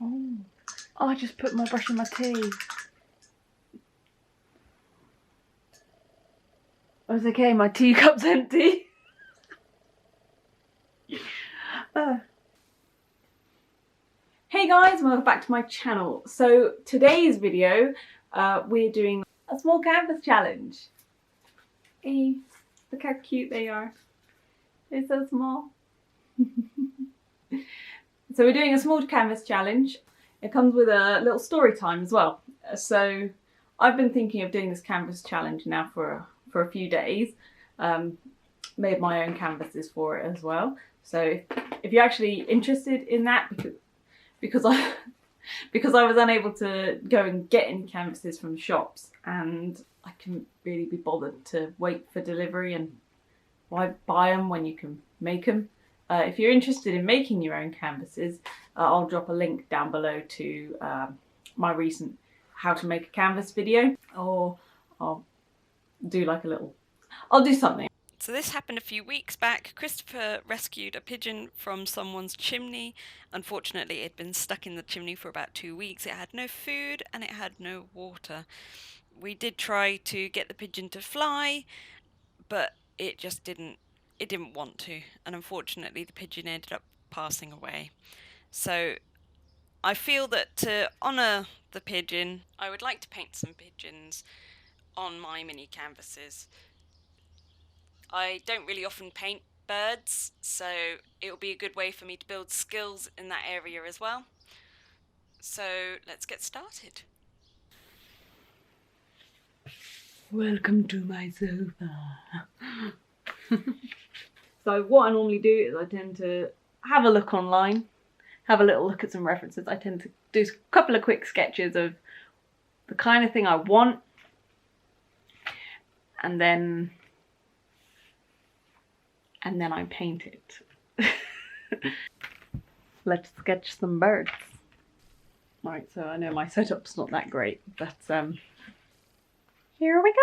Oh, I just put my brush in my tea. Oh, it's okay, my teacup's empty. Hey guys, welcome back to my channel. So today's video, we're doing a small canvas challenge. Hey, look how cute they are. They're so small. So we're doing a small canvas challenge. It comes with a little story time as well. So I've been thinking of doing this canvas challenge now for a few days. Made my own canvases for it as well. So if you're actually interested in that, because I was unable to go and get any canvases from shops, and I couldn't really be bothered to wait for delivery, and why buy them when you can make them. If you're interested in making your own canvases, I'll drop a link down below to my recent how to make a canvas video, or I'll do like I'll do something. So this happened a few weeks back. Christopher rescued a pigeon from someone's chimney. Unfortunately, it had been stuck in the chimney for about 2 weeks. It had no food and it had no water. We did try to get the pigeon to fly, but it just didn't want to. And unfortunately, the pigeon ended up passing away. So I feel that to honour the pigeon, I would like to paint some pigeons on my mini canvases. I don't really often paint birds, so it will be a good way for me to build skills in that area as well. So let's get started. Welcome to my sofa. So what I normally do is I tend to have a look online, have a little look at some references. I tend to do a couple of quick sketches of the kind of thing I want, and then I paint it. Let's sketch some birds. Right, so I know my setup's not that great, but here we go.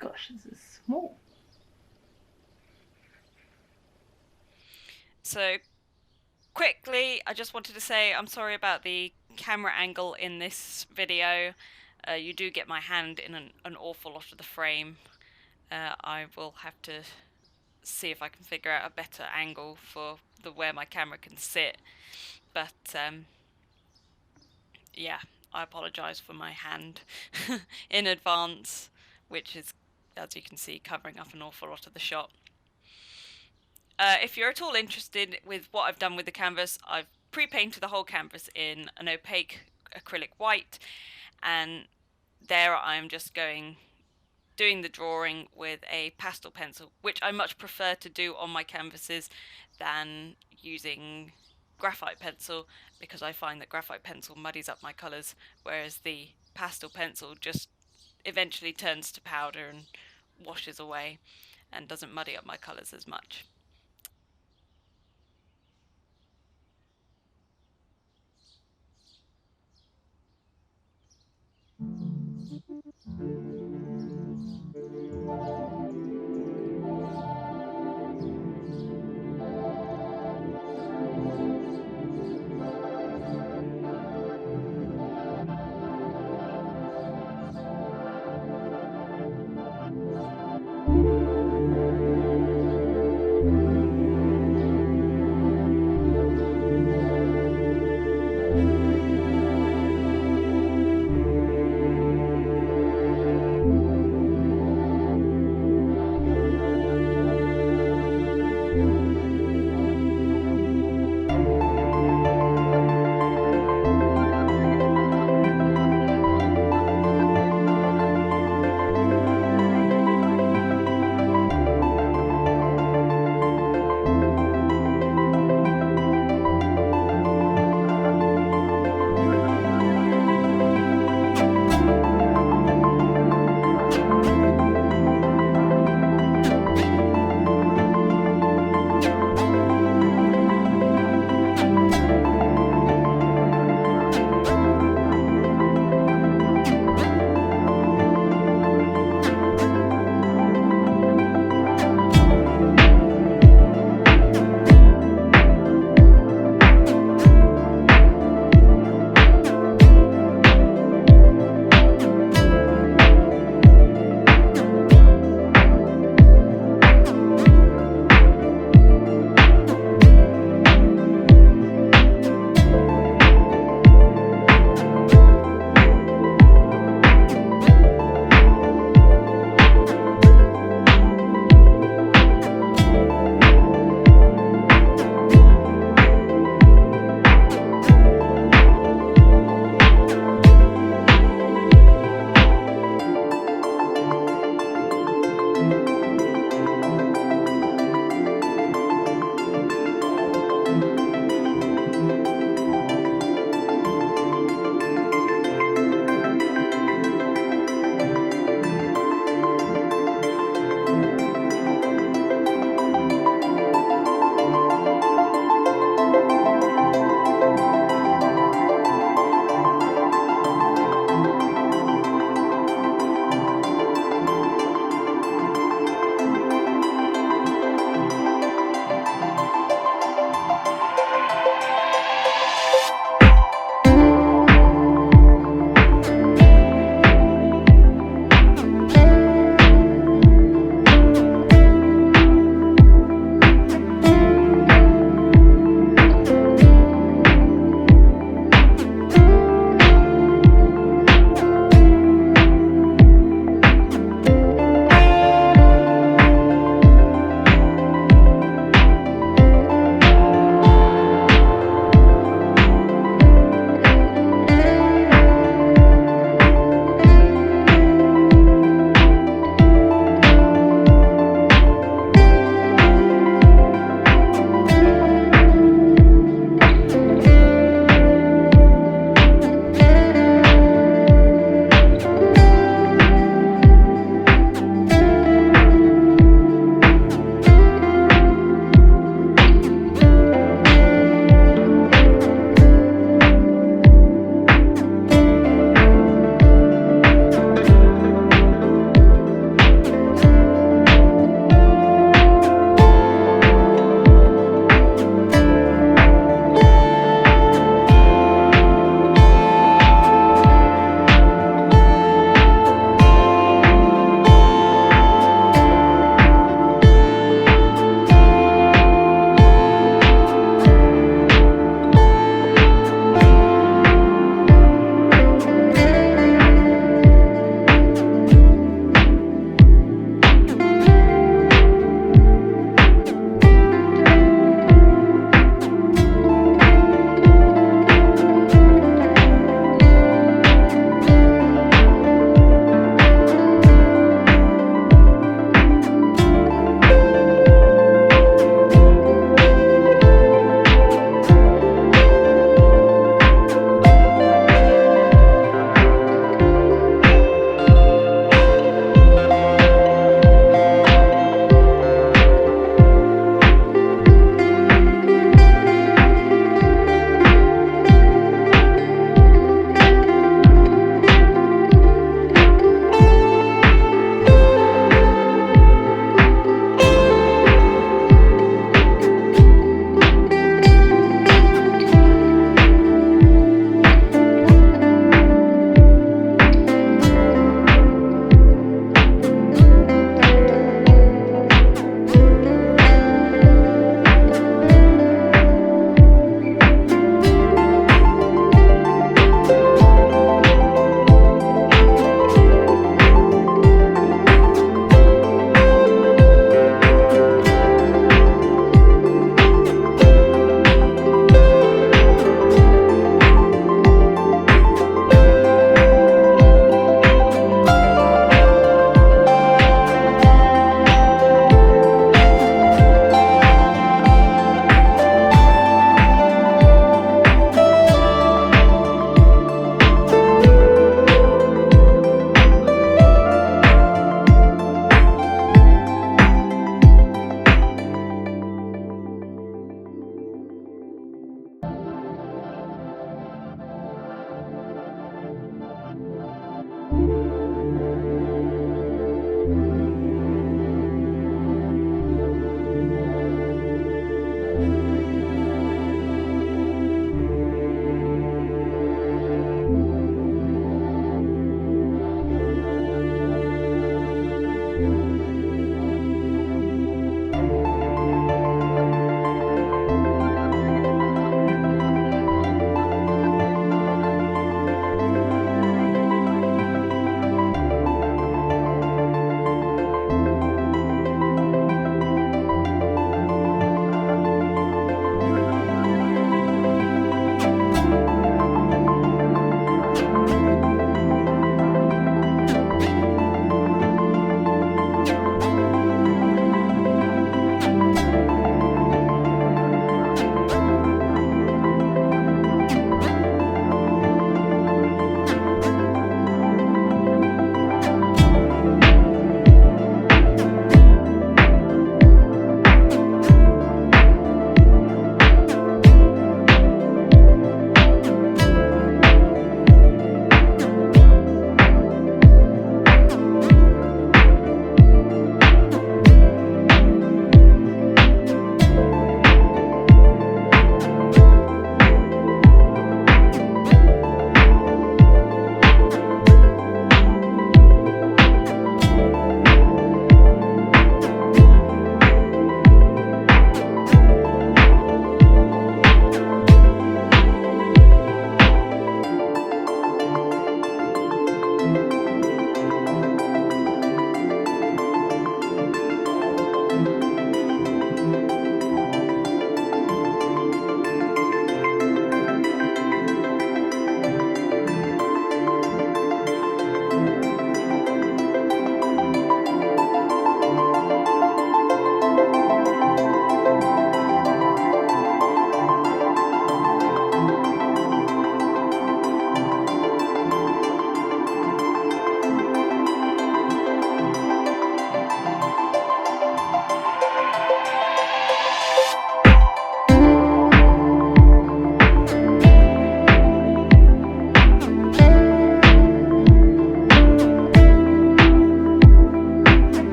Gosh, this is small. So quickly, I just wanted to say I'm sorry about the camera angle in this video. You do get my hand in an awful lot of the frame. I will have to see if I can figure out a better angle for where my camera can sit. But yeah, I apologise for my hand in advance, which is, as you can see, covering up an awful lot of the shot. If you're at all interested with what I've done with the canvas, I've pre-painted the whole canvas in an opaque acrylic white, and there I'm just doing the drawing with a pastel pencil, which I much prefer to do on my canvases than using graphite pencil, because I find that graphite pencil muddies up my colours, whereas the pastel pencil just eventually turns to powder and washes away and doesn't muddy up my colours as much.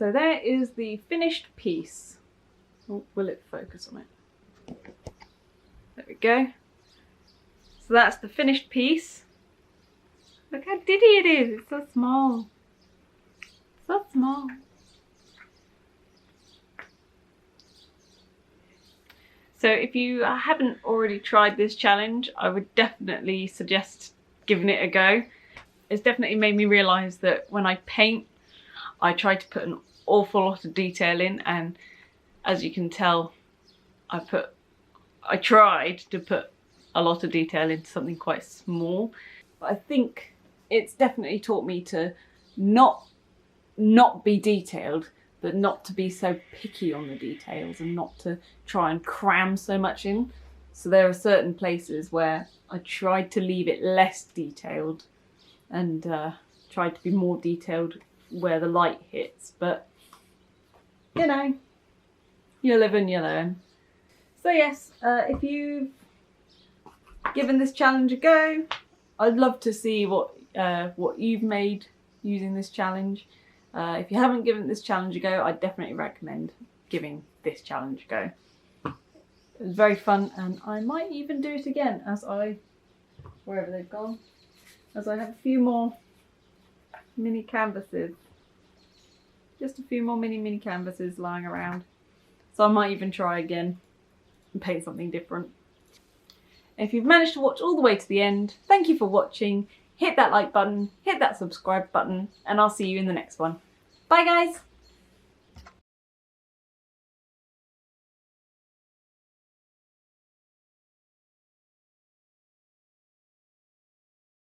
So there is the finished piece. Oh, will it focus on it? There we go. So that's the finished piece. Look how diddy it is. It's so small. So small. So if you haven't already tried this challenge, I would definitely suggest giving it a go. It's definitely made me realise that when I paint, I try to put an awful lot of detail in, and as you can tell, I tried to put a lot of detail into something quite small. But I think it's definitely taught me to not be detailed, but not to be so picky on the details and not to try and cram so much in. So there are certain places where I tried to leave it less detailed and tried to be more detailed where the light hits, but you know, you live and you learn. So yes, if you've given this challenge a go, I'd love to see what you've made using this challenge. If you haven't given this challenge a go, I'd definitely recommend giving this challenge a go. It was very fun, and I might even do it again wherever they've gone, as I have a few more mini canvases. Just a few more mini canvases lying around. So I might even try again and paint something different. If you've managed to watch all the way to the end, thank you for watching. Hit that like button, hit that subscribe button, and I'll see you in the next one. Bye guys!